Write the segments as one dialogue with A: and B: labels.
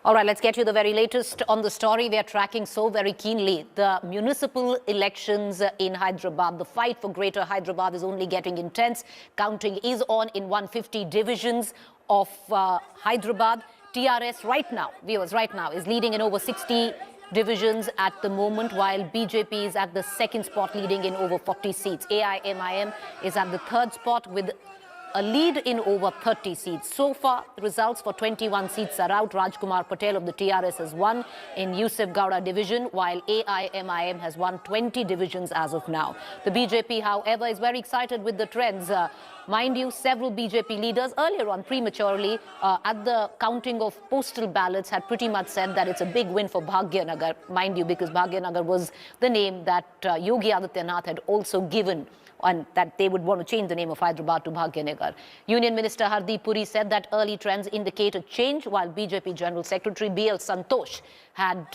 A: All right, let's get you the very latest on the story we are tracking so very keenly. The municipal elections in Hyderabad. The fight for Greater Hyderabad is only getting intense. Counting is on in 150 divisions of Hyderabad. TRS right now, viewers, right now is leading in over 60 divisions at the moment, while BJP is at the second spot, leading in over 40 seats. AIMIM is at the third spot with a lead in over 30 seats. So far, results for 21 seats are out. Rajkumar Patel of the TRS has won in Yusuf Gowda division, while AIMIM has won 20 divisions as of now. The BJP, however, is very excited with the trends. Mind you, several BJP leaders earlier on prematurely at the counting of postal ballots had pretty much said that it's a big win for Bhagyanagar. Mind you, because Bhagyanagar was the name that Yogi Adityanath had also given, and that they would want to change the name of Hyderabad to Bhagyanagar. Union Minister Hardeep Puri said that early trends indicate a change, while BJP General Secretary B.L. Santosh had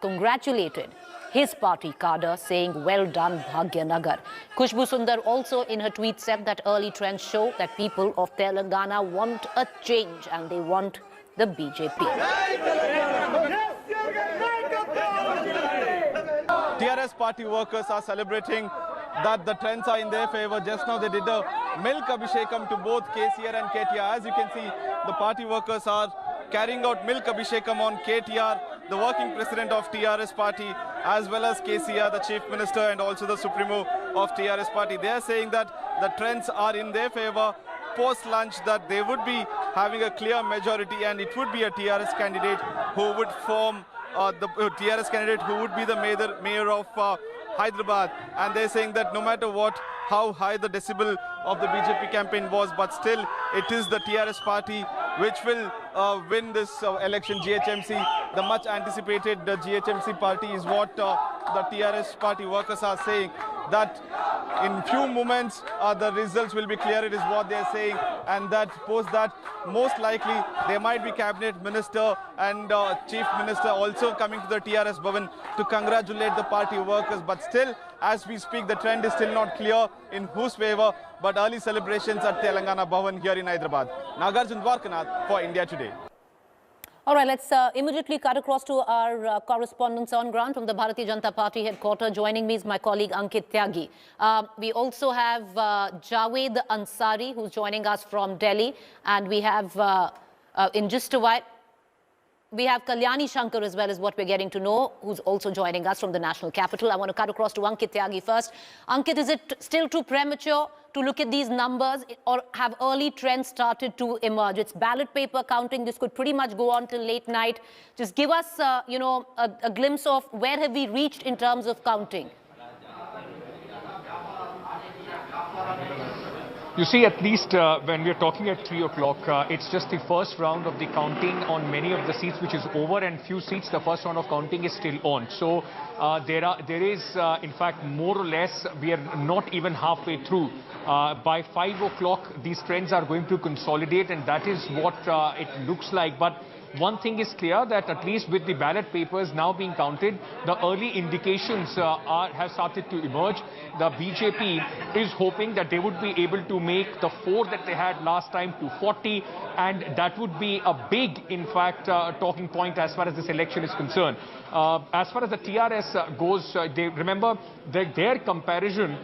A: congratulated his party cadre, saying, "Well done, Bhagyanagar." Khushbu Sundar also in her tweet said that early trends show that people of Telangana want a change and they want the BJP.
B: TRS party workers are celebrating that the trends are in their favor. Just now they did a milk abhishekam to both KCR and KTR. As you can see, the party workers are carrying out milk abhishekam on KTR, the working president of TRS party, as well as KCR, the chief minister, and also the supremo of TRS party. They are saying that the trends are in their favor. Post-lunch, that they would be having a clear majority, and it would be a TRS candidate who would form the TRS candidate who would be the mayor of Hyderabad. And they're saying that no matter what, how high the decibel of the BJP campaign was, but still it is the TRS party which will win this election. GHMC, the much anticipated GHMC party, is what the TRS party workers are saying, that in few moments the results will be clear. It is what they are saying, and that post that most likely there might be cabinet minister and chief minister also coming to the TRS Bhavan to congratulate the party workers. But still, as we speak, the trend is still not clear in whose favor, but early celebrations at Telangana Bhavan here in Hyderabad. Nagarjun Dwarkanath for India Today.
A: All right, let's immediately cut across to our correspondents on ground from the Bharatiya Janata Party headquarters. Joining me is my colleague Ankit Tyagi. We also have Javed Ansari, who's joining us from Delhi. And we have, in just a while, we have Kalyani Shankar as well, as what we're getting to know, who's also joining us from the national capital. I want to cut across to Ankit Tyagi first. Ankit, is it still too premature to look at these numbers, or have early trends started to emerge? It's ballot paper counting. This could pretty much go on till late night. Just give us, a glimpse of where have we reached in terms of counting.
C: You see, at least when we're talking at 3 o'clock, it's just the first round of the counting on many of the seats, which is over, and few seats, the first round of counting is still on. So there is, in fact, more or less, we are not even halfway through. By 5 o'clock, these trends are going to consolidate, and that is what it looks like. But one thing is clear, that at least with the ballot papers now being counted, the early indications have started to emerge. The BJP is hoping that they would be able to make the 4 that they had last time to 40, and that would be a big, in fact, talking point as far as this election is concerned. As far as the TRS goes, they remember that their comparison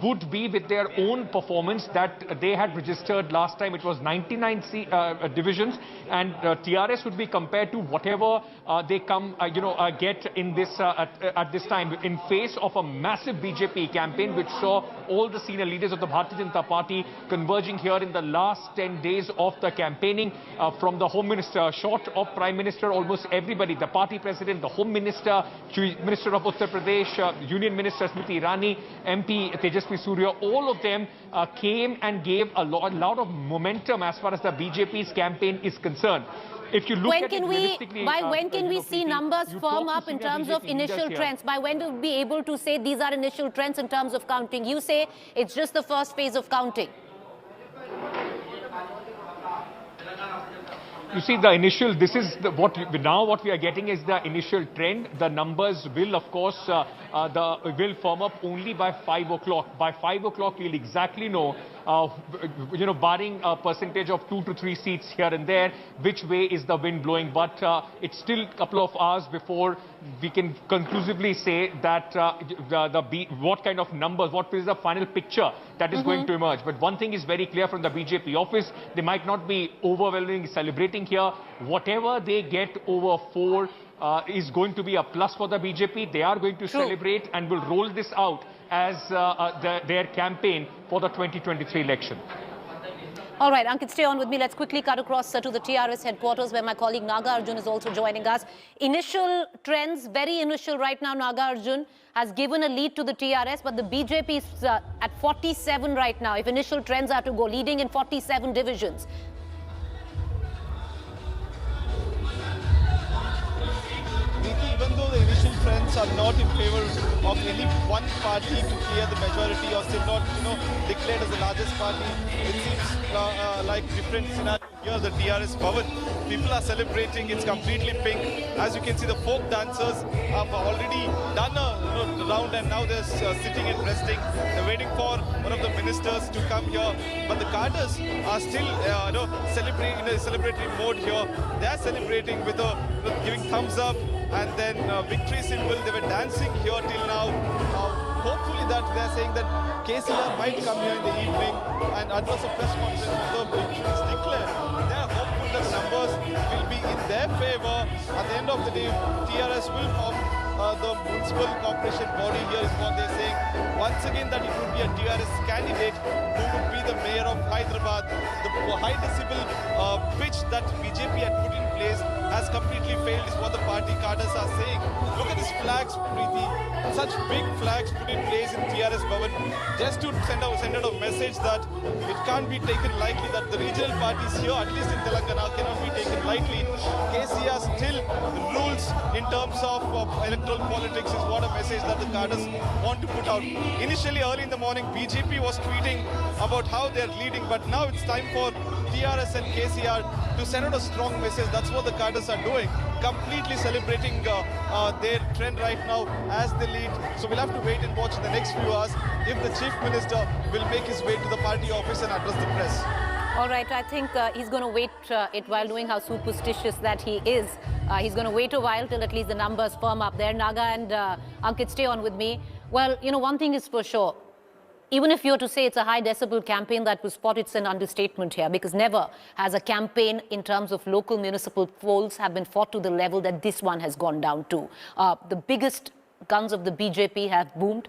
C: would be with their own performance that they had registered last time. It was 99 divisions, and TRS would be compared to whatever they get in this at this time, in face of a massive BJP campaign which saw all the senior leaders of the Bharatiya Janata Party converging here in the last 10 days of the campaigning, from the Home Minister, short of Prime Minister, almost everybody, the party president, the Home Minister, Minister of Uttar Pradesh, Union Minister Smriti Irani, MP Tejasvi Surya, all of them came and gave a lot of momentum as far as the BJP's campaign is concerned. If you look at it realistically,
A: by when can we see numbers firm up in terms of initial trends? By when do we be able to say these are initial trends in terms of counting? You say it's just the first phase of counting.
C: You see, the initial, this is the, what we are getting is the initial trend. The numbers will, of course, will firm up only by 5 o'clock. By 5 o'clock, we'll exactly know, barring a percentage of 2 to 3 seats here and there, which way is the wind blowing. But it's still a couple of hours before we can conclusively say that what kind of numbers, what is the final picture that is going to emerge. But one thing is very clear from the BJP office, they might not be overwhelmingly celebrating here. Whatever they get over 4 is going to be a plus for the BJP. They are going to celebrate and will roll this out as their campaign for the 2023 election.
A: All right, Ankit, stay on with me. Let's quickly cut across to the TRS headquarters where my colleague Naga Arjun is also joining us. Initial trends, very initial right now, Naga Arjun has given a lead to the TRS, but the BJP is at 47 right now. If initial trends are to go, leading in 47 divisions.
B: Even though the initial trends are not in favor of any one party to clear the majority or still not, declared as the largest party, it seems like different scenario here. The TRS Bhavan, people are celebrating. It's completely pink. As you can see, the folk dancers have already done a round and now they're sitting and resting. They're waiting for one of the ministers to come here. But the cadres are still, celebrating in a celebratory mode here. They are celebrating with giving thumbs up. And then victory symbol, they were dancing here till now. Hopefully that they're saying that KCR might come here in the evening and address a press conference when the victory is declared. They're hopeful that numbers will be in their favor. At the end of the day, TRS will form the municipal corporation body here is what they're saying. Once again that it would be a TRS candidate who would be the mayor of Hyderabad. The high decibel pitch that BJP had put in place has completely failed is what the party cadres are saying. Look at these flags, Preeti. Such big flags put in place in TRS Bhavan just to send out a message that it can't be taken lightly, that the regional parties here, at least in Telangana, cannot be taken lightly. KCR still rules in terms of electoral politics is what a message that the cadres want to put out. Initially, early in the morning, BJP was tweeting about how they're leading, but now it's time for TRS and KCR to send out a strong message. That's what the cadres are doing, completely celebrating their trend right now as they lead. So we'll have to wait and watch in the next few hours if the Chief Minister will make his way to the party office and address the press.
A: All right, I think he's going to wait it while knowing how superstitious that he is. He's going to wait a while till at least the numbers firm up there. Naga and Ankit, stay on with me. Well, one thing is for sure. Even if you're to say it's a high decibel campaign that was fought, it's an understatement here, because never has a campaign in terms of local municipal polls have been fought to the level that this one has gone down to. The biggest guns of the BJP have boomed.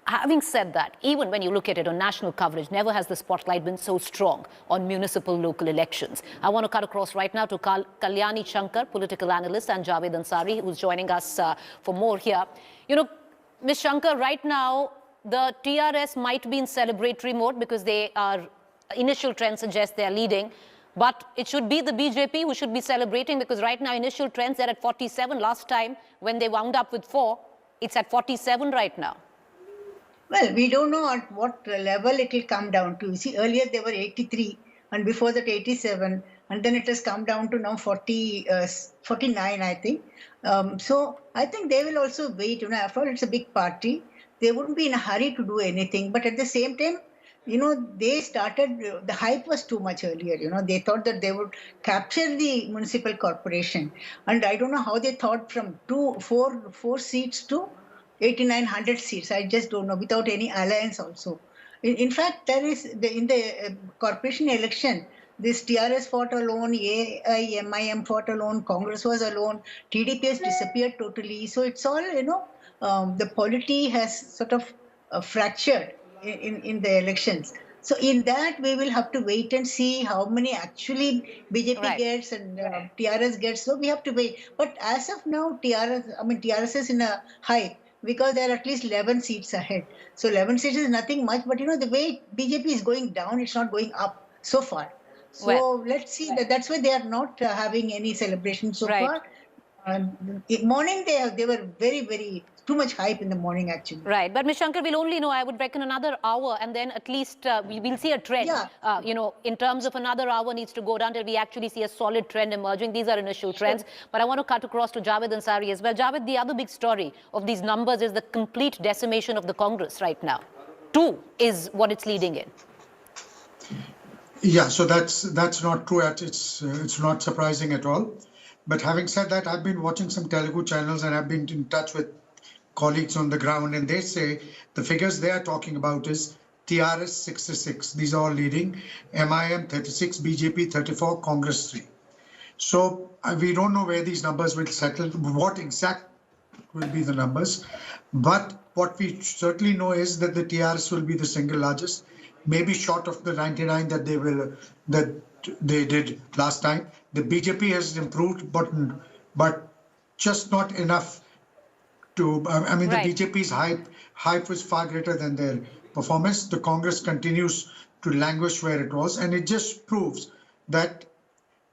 A: Having said that, even when you look at it on national coverage, never has the spotlight been so strong on municipal local elections. I want to cut across right now to Kalyani Shankar, political analyst, and Javed Ansari, who's joining us for more here. Ms. Shankar, right now, the TRS might be in celebratory mode because initial trends suggest they're leading. But it should be the BJP who should be celebrating, because right now initial trends are at 47. Last time when they wound up with 4, it's at 47 right now.
D: Well, we don't know at what level it will come down to. You see, earlier they were 83 and before that 87. And then it has come down to now 49, I think. So I think they will also wait. After all, it's a big party. They wouldn't be in a hurry to do anything. But at the same time, they started, the hype was too much earlier. They thought that they would capture the municipal corporation. And I don't know how they thought from 4 seats to 8,900 seats. I just don't know, without any alliance also. In fact, there is, in the corporation election, this TRS fought alone, AIMIM fought alone, Congress was alone, TDP has disappeared totally. So it's all, the polity has sort of fractured in the elections. So in that, we will have to wait and see how many actually BJP gets and TRS gets. So we have to wait. But as of now, TRS is in a hype because there are at least 11 seats ahead. So 11 seats is nothing much. But the way BJP is going down, it's not going up so far. So let's see. That's why they are not having any celebration so far. Morning they were very too much hype in the morning actually.
A: Right, but Ms. Shankar, we'll only know, I would reckon, another hour, and then at least we'll see a trend.
D: Yeah.
A: In terms of another hour needs to go down till we actually see a solid trend emerging. These are initial trends. But I want to cut across to Javed Ansari as well. Javed, the other big story of these numbers is the complete decimation of the Congress right now. 2 is what it's leading in.
E: Yeah, so that's not true. It's not surprising at all. But having said that, I've been watching some Telugu channels and I've been in touch with colleagues on the ground, and they say the figures they are talking about is TRS 66. These are all leading. MIM 36, BJP 34, Congress 3. So we don't know where these numbers will settle, what exact will be the numbers. But what we certainly know is that the TRS will be the single largest, maybe short of the 99 that they did last time. The BJP has improved, but just not enough to. I mean,
A: Right.
E: the BJP's hype was far greater than their performance. The Congress continues to languish where it was, and it just proves that,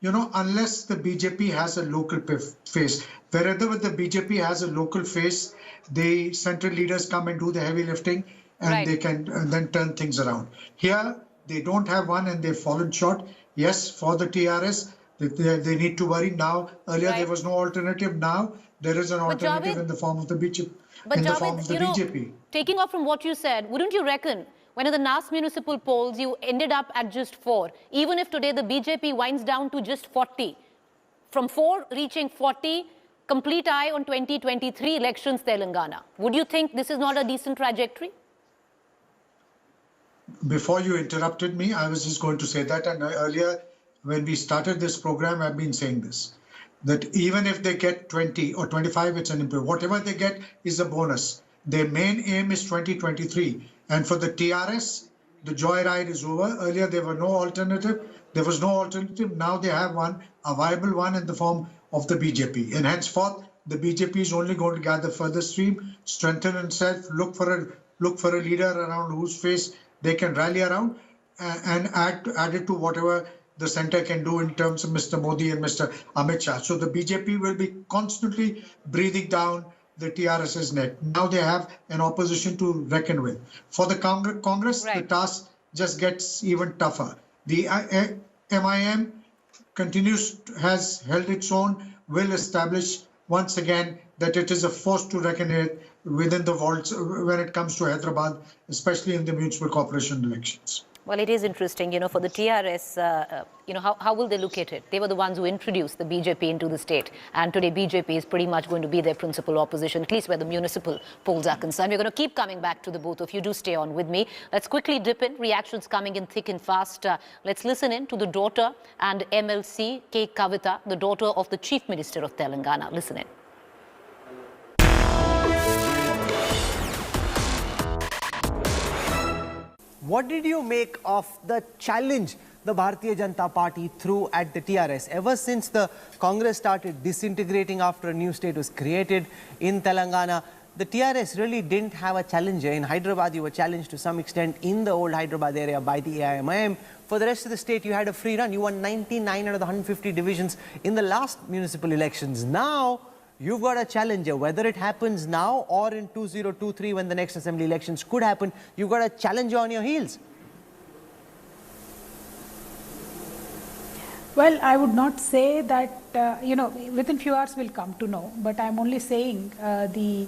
E: unless the BJP has a local face, wherever the BJP has a local face, the central leaders come and do the heavy lifting, and
A: Right.
E: they can then turn things around. Here, they don't have one, and they've fallen short. Yes, for the TRS, they need to worry now. Earlier,
A: Right.
E: there was no alternative. Now, there is an alternative
A: Javed-
E: in the form of the BJP.
A: But
E: in the
A: Javed,
E: form of the BJP.
A: taking off from what you said, wouldn't you reckon when in the last municipal polls you ended up at just 4, even if today the BJP winds down to just 40, from 4 reaching 40, complete eye on 2023 elections Telangana, would you think this is not a decent trajectory?
E: Before you interrupted me, I was just going to say that. And earlier, when we started this program, I've been saying this, that even if they get 20 or 25, it's an improvement. Whatever they get is a bonus. Their main aim is 2023. And for the TRS, the joyride is over. Earlier, there were no alternative. There was no alternative. Now they have one, a viable one in the form of the BJP. And henceforth, the BJP is only going to gather further steam, strengthen itself, look for a leader around whose face they can rally around, and add it to whatever the center can do in terms of Mr. Modi and Mr. Amit Shah. So the BJP will be constantly breathing down the TRS's neck. Now they have an opposition to reckon with. For the Congress,
A: Right.
E: the task just gets even tougher. The MIM has held its own, will establish once again that it is a force to reckon with within the vaults when it comes to Hyderabad, especially in the municipal corporation elections.
A: Well, it is interesting, for the TRS, how will they look at it? They were the ones who introduced the BJP into the state. And today, BJP is pretty much going to be their principal opposition, at least where the municipal polls are concerned. We're going to keep coming back to the both of you. Do stay on with me. Let's quickly dip in. Reactions coming in thick and fast. Let's listen in to the daughter and MLC, K. Kavita, the daughter of the Chief Minister of Telangana. Listen in.
F: What did you make of the challenge the Bharatiya Janata Party threw at the TRS? Ever since the Congress started disintegrating after a new state was created in Telangana, the TRS really didn't have a challenger. In Hyderabad, you were challenged to some extent in the old Hyderabad area by the AIMIM. For the rest of the state, you had a free run. You won 99 out of the 150 divisions in the last municipal elections. Now, you've got a challenger. Whether it happens now or in 2023 when the next assembly elections could happen, you've got a challenger on your heels.
G: Well, I would not say that, within few hours we'll come to know, but I'm only saying the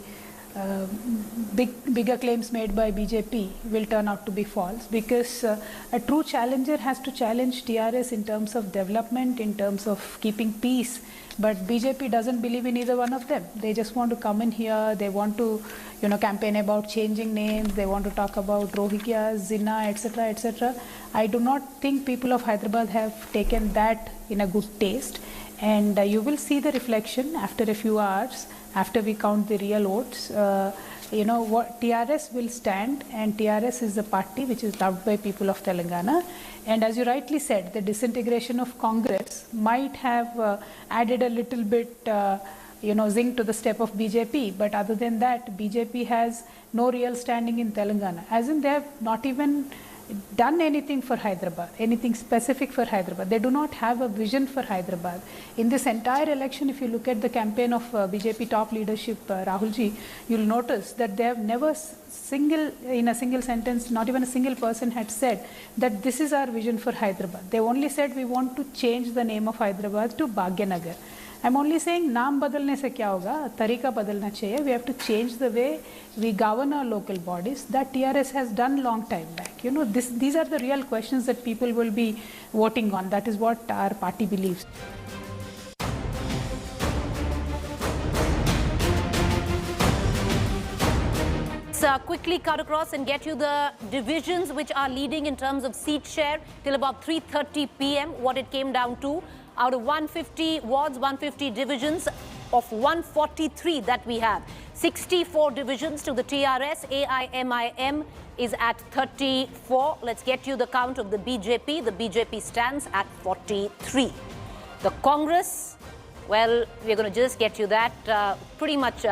G: bigger claims made by BJP will turn out to be false, because a true challenger has to challenge TRS in terms of development, in terms of keeping peace. But BJP doesn't believe in either one of them. They just want to come in here, they want to, campaign about changing names, they want to talk about Rohingyas, Jinnah, etc., etc. I do not think people of Hyderabad have taken that in a good taste. And you will see the reflection after a few hours, after we count the real votes. What TRS will stand, and TRS is the party which is loved by people of Telangana. And as you rightly said, the disintegration of Congress might have added a little bit, zing to the step of BJP. But other than that, BJP has no real standing in Telangana. As in, they have not even, done anything for Hyderabad, anything specific for Hyderabad. They do not have a vision for Hyderabad. In this entire election, if you look at the campaign of BJP top leadership, Rahul ji, you'll notice that they have never in a single sentence, not even a single person had said that this is our vision for Hyderabad. They only said we want to change the name of Hyderabad to Bhagyanagar. I'm only saying नाम बदलने से क्या होगा, तरीका बदलना चाहिए. We have to change the way we govern our local bodies. That TRS has done long time back. You know, these are the real questions that people will be voting on. That is what our party believes.
A: Quickly cut across and get you the divisions which are leading in terms of seat share till about 3:30 p.m. What it came down to. Out of 150 wards, 150 divisions of 143 that we have. 64 divisions to the TRS. AIMIM is at 34. Let's get you the count of the BJP. The BJP stands at 43. The Congress, well, we're going to just get you that. Pretty much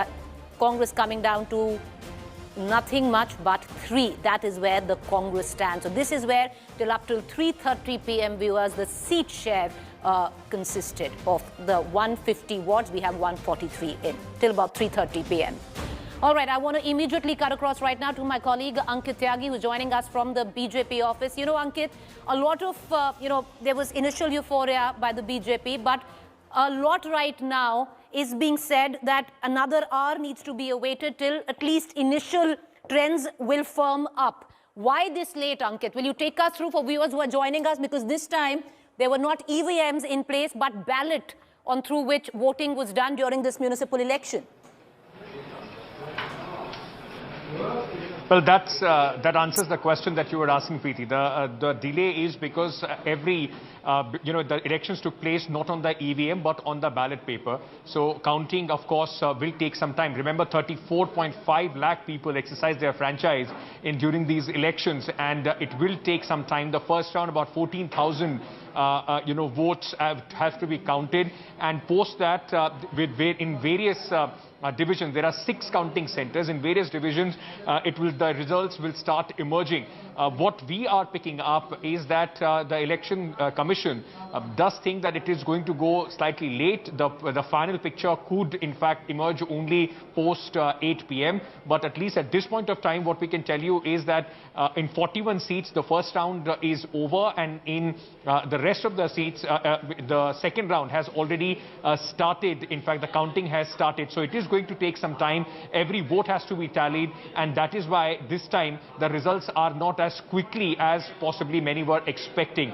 A: Congress coming down to nothing much but 3. That is where the Congress stands. So this is where till up till 3:30 p.m. viewers, the seat share consisted of the 150 wards. We have 143 in till about 3:30 p.m. All right, I want to immediately cut across right now to my colleague Ankit Tyagi, who's joining us from the BJP office. You know, Ankit, a lot of, there was initial euphoria by the BJP, but a lot right now is being said that another hour needs to be awaited till at least initial trends will firm up. Why this late, Ankit? Will you take us through for viewers who are joining us? Because this time there were not EVMs in place, but ballot on through which voting was done during this municipal election.
C: Well, that answers the question that you were asking, Preeti. The delay is because the elections took place not on the EVM but on the ballot paper. So counting, of course, will take some time. Remember, 34.5 lakh people exercised their franchise during these elections, and it will take some time. The first round, about 14,000 votes have to be counted, and post that in various divisions. There are 6 counting centers in various divisions. The results will start emerging. What we are picking up is that the election commission does think that it is going to go slightly late. The final picture could in fact emerge only post 8 p.m. But at least at this point of time, what we can tell you is that in 41 seats, the first round is over, and in the rest of the seats, the second round has already started. In fact, the counting has started. So it is going to take some time. Every vote has to be tallied, and that is why this time the results are not as quickly as possibly many were expecting.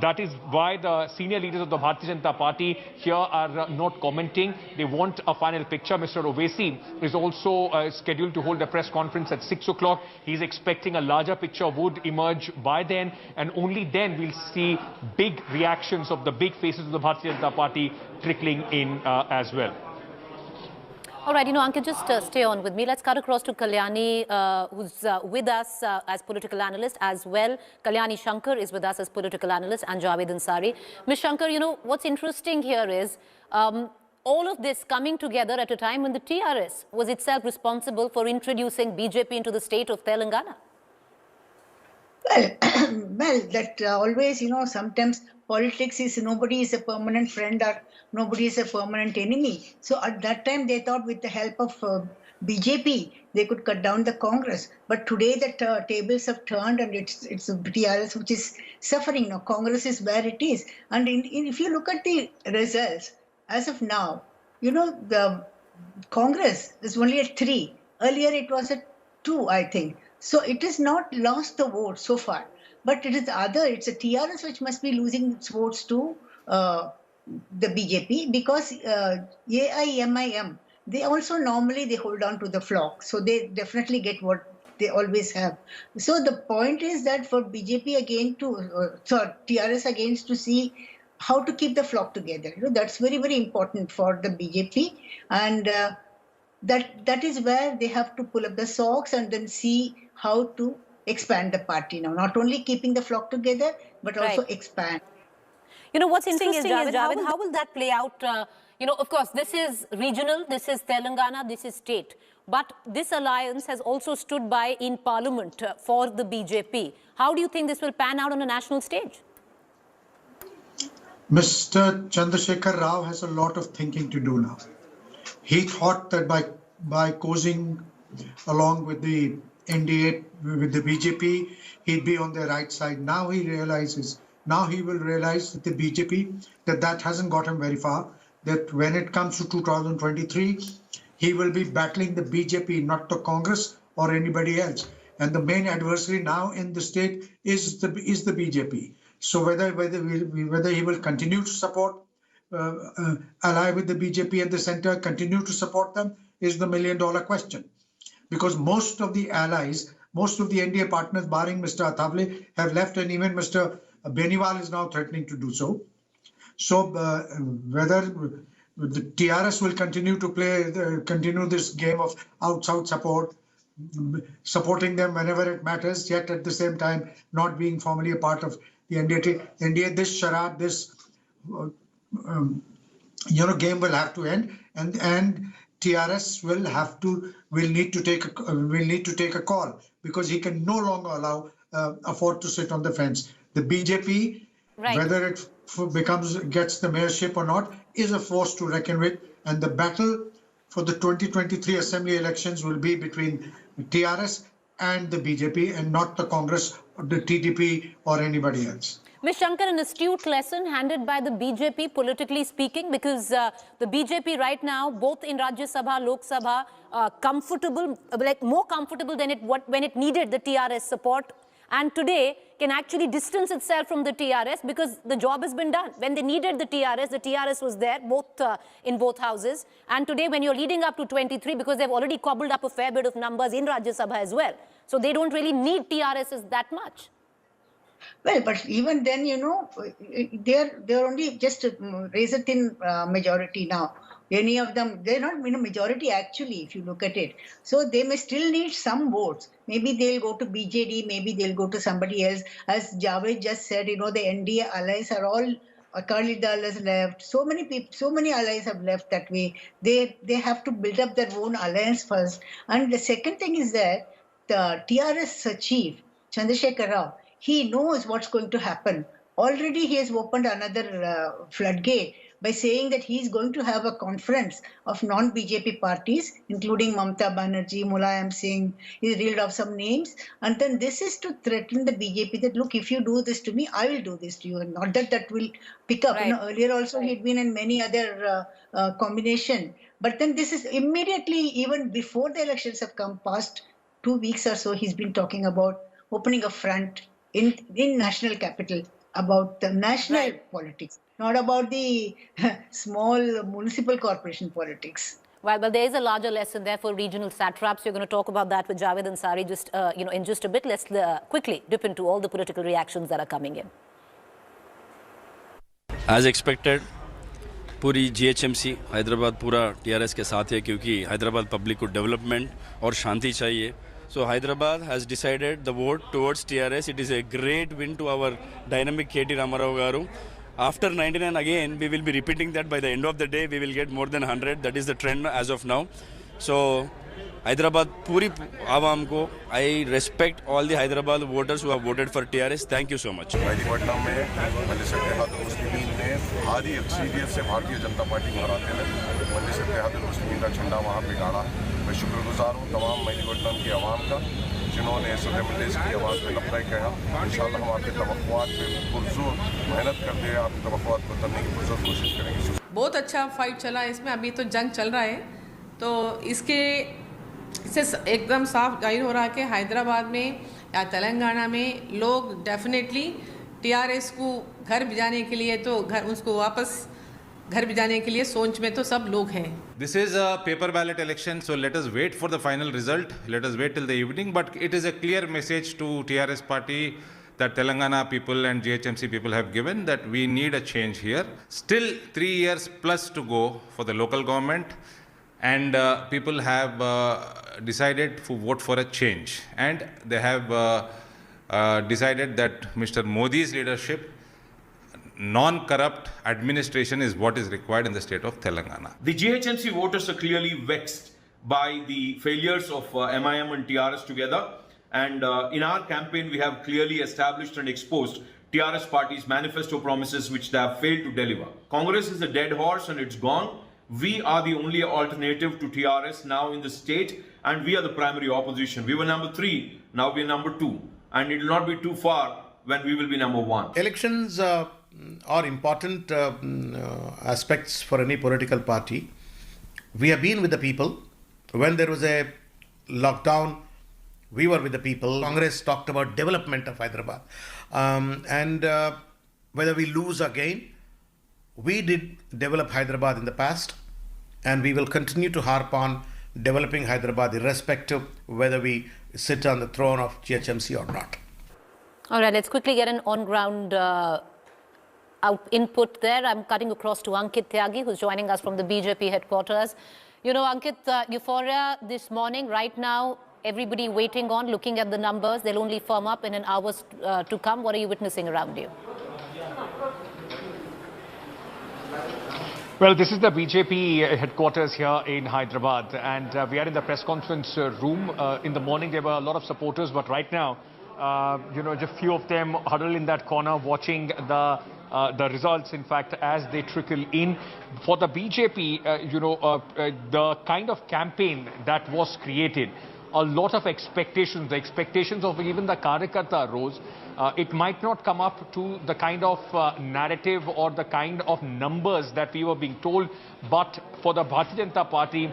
C: That is why the senior leaders of the Bharatiya Janata Party here are not commenting. They want a final picture. Mr. Owaisi is also scheduled to hold a press conference at 6 o'clock. He's expecting a larger picture would emerge by then, and only then we'll see big reactions of the big faces of the Bharatiya Janata Party trickling in as well.
A: All right, Ankit, just stay on with me. Let's cut across to Kalyani, who's with us as political analyst as well. Kalyani Shankar is with us as political analyst, and Javed Ansari. Ms. Shankar, what's interesting here is all of this coming together at a time when the TRS was itself responsible for introducing BJP into the state of Telangana.
D: Well, that always, sometimes politics is nobody is a permanent friend or nobody is a permanent enemy. So at that time, they thought with the help of BJP, they could cut down the Congress. But today, the tables have turned, and it's TRS which is suffering now. Congress is where it is. And if you look at the results, as of now, the Congress is only at 3. Earlier, it was at 2, I think. So it has not lost the vote so far. But it's a TRS which must be losing its votes to the BJP, because AIMIM, they also normally hold on to the flock. So they definitely get what they always have. So the point is that for BJP again TRS again to see how to keep the flock together. That's very, very important for the BJP. And that is where they have to pull up the socks and then see how to expand the party now. Not only keeping the flock together, but also expand.
A: What's interesting is, Javed, how will that play out, Of course, this is regional, this is Telangana, this is state. But this alliance has also stood by in parliament for the BJP. How do you think this will pan out on a national stage?
E: Mr. Chandrasekhar Rao has a lot of thinking to do now. He thought that by cozying along with the NDA, with the BJP, he'd be on the right side. Now he will realize that the BJP, that hasn't got him very far, that when it comes to 2023, he will be battling the BJP, not the Congress or anybody else. And the main adversary now in the state is the BJP. So whether he will continue to support, ally with the BJP at the center, continue to support them, is the million-dollar question. Because most of the allies, most of the NDA partners, barring Mr. Athawale, have left, and even Mr. Beniwal is now threatening to do so. So whether the TRS will continue to continue this game of out-south support, supporting them whenever it matters, yet at the same time not being formally a part of the NDA, this charade, this game will have to end, and TRS will need to take a call, because he can no longer afford to sit on the fence. The BJP, whether it gets the mayorship or not, is a force to reckon with, and the battle for the 2023 assembly elections will be between TRS and the BJP, and not the Congress or the TDP or anybody else.
A: Ms. Shankar, an astute lesson handed by the BJP, politically speaking, because the BJP right now, both in Rajya Sabha, Lok Sabha, comfortable, like more comfortable than when it needed the TRS support, and today can actually distance itself from the TRS because the job has been done. When they needed the TRS was there, in both houses. And today, when you're leading up to 23, because they've already cobbled up a fair bit of numbers in Rajya Sabha as well, so they don't really need TRSs that much.
D: Well, but even then, they're only just a razor-thin majority now. Any of them, they're not in a majority actually, if you look at it. So they may still need some votes. Maybe they'll go to BJD, maybe they'll go to somebody else. As Javed just said, the NDA allies are all, Akali Dal has left. So many people, so many allies have left that way. They have to build up their own alliance first. And the second thing is that the TRS chief, Chandrasekhar Rao, he knows what's going to happen. Already he has opened another floodgate by saying that he's going to have a conference of non-BJP parties, including Mamata Banerjee, Mulayam Singh. He's reeled off some names. And then this is to threaten the BJP that, look, if you do this to me, I will do this to you. And not that will pick up.
A: Right.
D: Earlier also he'd been in many other combination. But then this is immediately, even before the elections have come past 2 weeks or so, he's been talking about opening a front in national capital about the national politics, not about the small municipal corporation politics.
A: Well, there is a larger lesson there for regional satraps. We're going to talk about that with Javed Ansari in just a bit. Let's quickly dip into all the political reactions that are coming in.
H: As expected, पूरी GHMC Hyderabad पूरा TRS के साथ है क्योंकि Hyderabad public को development और शांति चाहिए. So Hyderabad has decided the vote towards TRS. It is a great win to our dynamic KT Ramarao Garu. After 99 again, we will be repeating that. By the end of the day, we will get more than 100. That is the trend as of now. So Hyderabad puri awam ko, I respect all the Hyderabad voters who have voted for TRS. Thank you so much.
I: Mehdipatnam में मजलिस इत्तेहादुल मुस्लिमीन ने भारी अक्सरियत से Bharatiya Janata party को हराते हुए मजलिस इत्तेहादुल मुस्लिमीन का झंडा वहाँ पे गाड़ा. मैं शुक्रगुजार हूँ तमाम मेहदीपट्टनम की आवाम का जिन्होंने सुलेमल्लेस की आवाज़ में लब्बैक कहा. इंशाअल्लाह हम आपके तवक्कुआत पे पुरजोर मेहनत करते हैं, आपके तवक्कुआत को करने की पुरजोर कोशिश करेंगे.
J: बहुत अच्छा फाइट चला इसमें. अभी तो जंग चल रहा है, तो इससे एकदम साफ जाहिर हो रहा है कि हैदराबाद में या तेलंगाना में लोग डेफिनेटली TRS को घर भिजाने के लिए, तो उसको वापस घर भिजाने के लिए सोच में तो सब लोग हैं.
K: This is a paper ballot election, so let us wait for the final result. Let us wait till the evening. But it is a clear message to TRS party that Telangana people and GHMC people have given that we need a change here. Still 3 years plus to go for the local government, and people have decided to vote for a change, and they have decided that Mr. Modi's leadership non-corrupt administration is what is required in the state of Telangana.
L: The GHMC voters are clearly vexed by the failures of MIM and TRS together. And in our campaign, we have clearly established and exposed TRS party's manifesto promises which they have failed to deliver. Congress is a dead horse and it's gone. We are the only alternative to TRS now in the state, and we are the primary opposition. We were number 3, now we are number 2. And it will not be too far when we will be number 1.
M: Elections are important aspects for any political party. We have been with the people. When there was a lockdown, we were with the people. Congress talked about development of Hyderabad. Whether we lose or gain, we did develop Hyderabad in the past, and we will continue to harp on developing Hyderabad irrespective whether we sit on the throne of GHMC or not.
A: All right, let's quickly get an on-ground input there. I'm cutting across to Ankit Tyagi, who's joining us from the BJP headquarters. You know, Ankit, euphoria this morning, right now, everybody waiting on, looking at the numbers. They'll only firm up in an hour to come. What are you witnessing around you?
C: Well, this is the BJP headquarters here in Hyderabad, and we are in the press conference room. In the morning, there were a lot of supporters, but right now, you know, just a few of them huddled in that corner watching the results, in fact, as they trickle in. For the BJP, you know, the kind of campaign that was created, a lot of expectations, the expectations of even the Karyakarta rose. It might not come up to the kind of narrative or the kind of numbers that we were being told, but for the Bharatiya Janata Party,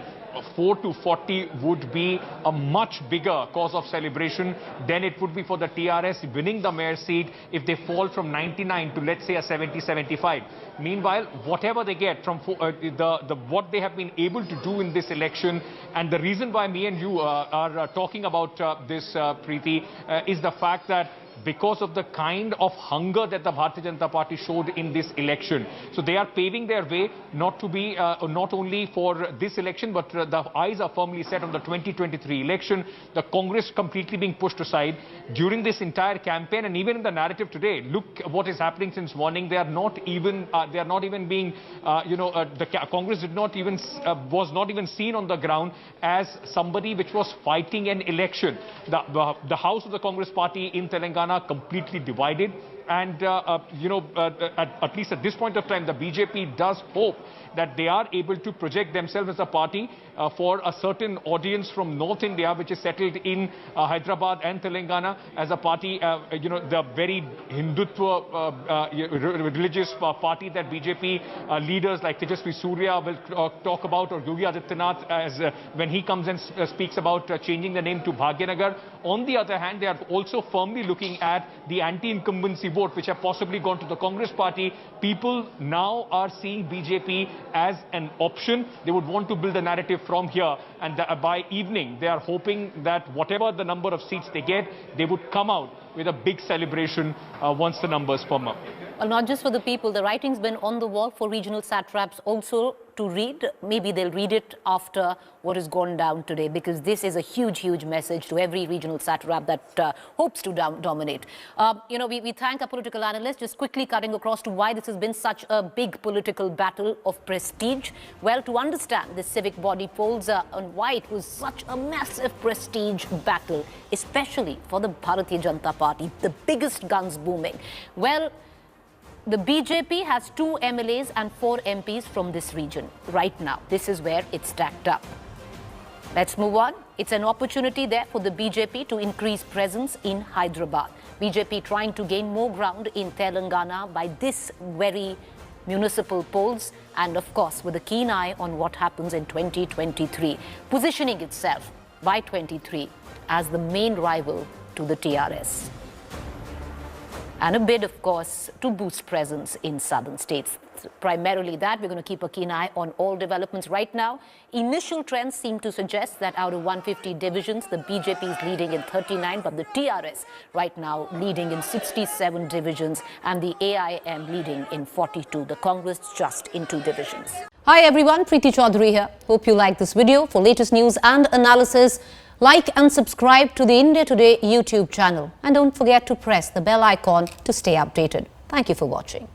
C: 4 to 40 would be a much bigger cause of celebration than it would be for the TRS winning the mayor seat if they fall from 99 to, let's say, a 70-75. Meanwhile, whatever they get from what they have been able to do in this election, and the reason why me and you are talking about this, Preeti, is the fact that because of the kind of hunger that the Bharatiya Janata Party showed in this election. So they are paving their way not to be, not only for this election, but the eyes are firmly set on the 2023 election. The Congress completely being pushed aside during this entire campaign, and even in the narrative today. Look what is happening since morning. They are not even being, the Congress did not even, was not even seen on the ground as somebody which was fighting an election. The house of the Congress party in Telangana completely divided, and at least at this point of time, the BJP does hope that they are able to project themselves as a party for a certain audience from North India, which is settled in Hyderabad and Telangana, as a party, the very Hindutva religious party that BJP leaders like Tejasvi Surya will talk about, or Yogi Adityanath as when he comes and speaks about changing the name to Bhagyanagar. On the other hand, they are also firmly looking at the anti-incumbency vote, which have possibly gone to the Congress party. People now are seeing BJP as an option. They would want to build a narrative from here, and by evening they are hoping that whatever the number of seats they get, they would come out with a big celebration once the numbers firm up.
A: Well, not just for the people, the writing's been on the wall for regional satraps also to read. Maybe they'll read it after what has gone down today, because this is a huge, huge message to every regional satrap that hopes to dominate. We thank our political analysts. Just quickly cutting across to why this has been such a big political battle of prestige. Well, to understand the civic body polls on why it was such a massive prestige battle, especially for the Bharatiya Janata Party, the biggest guns booming. Well, the BJP has 2 MLAs and 4 MPs from this region right now. This is where it's stacked up. Let's move on. It's an opportunity there for the BJP to increase presence in Hyderabad. BJP trying to gain more ground in Telangana by this very municipal polls, and of course with a keen eye on what happens in 2023, positioning itself by 23 as the main rival to the TRS. And a bid, of course, to boost presence in southern states. Primarily that, we're going to keep a keen eye on all developments right now. Initial trends seem to suggest that out of 150 divisions, the BJP is leading in 39, but the TRS right now leading in 67 divisions, and the AIM leading in 42. The Congress just in 2 divisions. Hi everyone, Preeti Chaudhary here. Hope you like this video. For latest news and analysis, like and subscribe to the India Today YouTube channel. And don't forget to press the bell icon to stay updated. Thank you for watching.